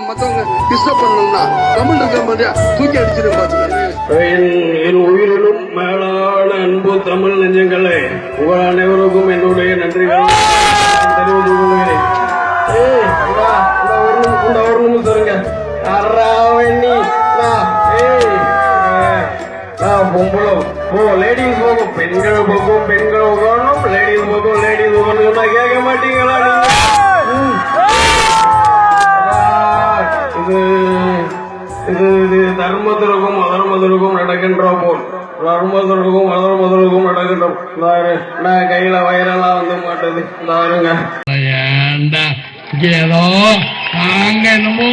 மத்தவங்க டிஸ்டர்ப் பண்ணணும்னா தமிழ் இருக்க மாதிரியா தூக்கி அடிச்சிடும் பாத்து. என் உயிரினும் மேலான அன்பு தமிழ் நெஞ்சங்களே, உங்கள் அனைவருக்கும் என்னுடைய நன்றிகள் தெரிவித்துக் கொள்கிறேன். ஒரு நிமிஷம் லேடிஸ் போகும் பெண்கள் போகும் பெண்கள் உகணும், லேடிஸ் போகும் லேடிஸ் உகணும் கேட்க மாட்டீங்களா இது தர்மத்திற்கும் அதர்மத்திற்கும் நடக்கின்ற போல், தர்மத்திற்கும் அதர்மத்திற்கும் நடக்கின்ற கையில வயிறெல்லாம் வந்து மாட்டது. தாருங்க ஏதோ நாங்க என்னமோ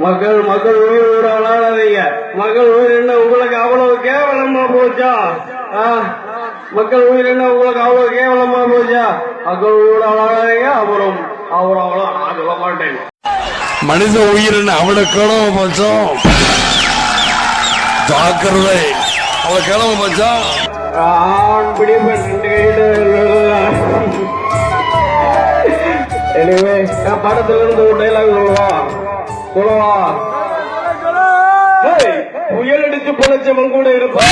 மக்கள் உயிர் விடாதீங்க. மக்கள் உயிர் என்ன உங்களுக்கு அவ்வளவு கேவலமா போச்சா? மக்கள் உயிர் என்ன உங்களுக்கு அவ்வளவு கேவலமா போச்சா? மக்கள் உயிரோட விடாதீங்க. அப்புறம் அவ்வளோ நான் சொல்ல மாட்டேன். மனித உயிரின் அவ்வளவு கிழமை பட்சம் ஜாக்கிரதை, அவ்வளவு கிழமை பட்சம் படத்துல இருந்து ஒரு டைலாக் சொல்லுவா, புயல் அடிச்சு பொழைச்சவன் கூட இருப்பான்,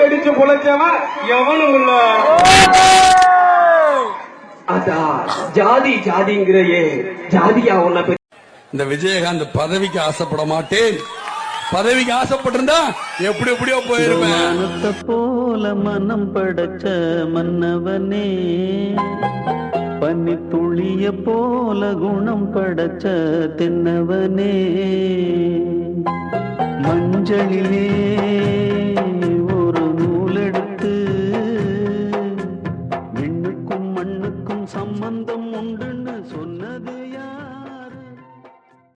அடிச்சு பொழைச்சவன் எவனும் இல்ல. அதான் ஜாதி ஜாதிங்கிறையே ஜாதியா உன்ன. இந்த விஜயகாந்த் பதவிக்கு ஆசைப்பட மாட்டேன், பதவிக்கு ஆசைப்பட்டிருந்தா எப்படி எப்படியோ போயிருப்பேன். போல மனம் படைச்ச மன்னவனே, பனி துளிய போல குணம் படைச்ச தென்னவனே, மஞ்சளிலே ஒரு நூலெடுத்து விண்ணுக்கும் மண்ணுக்கும் சம்பந்தம் உண்டுன்னு சொன்னது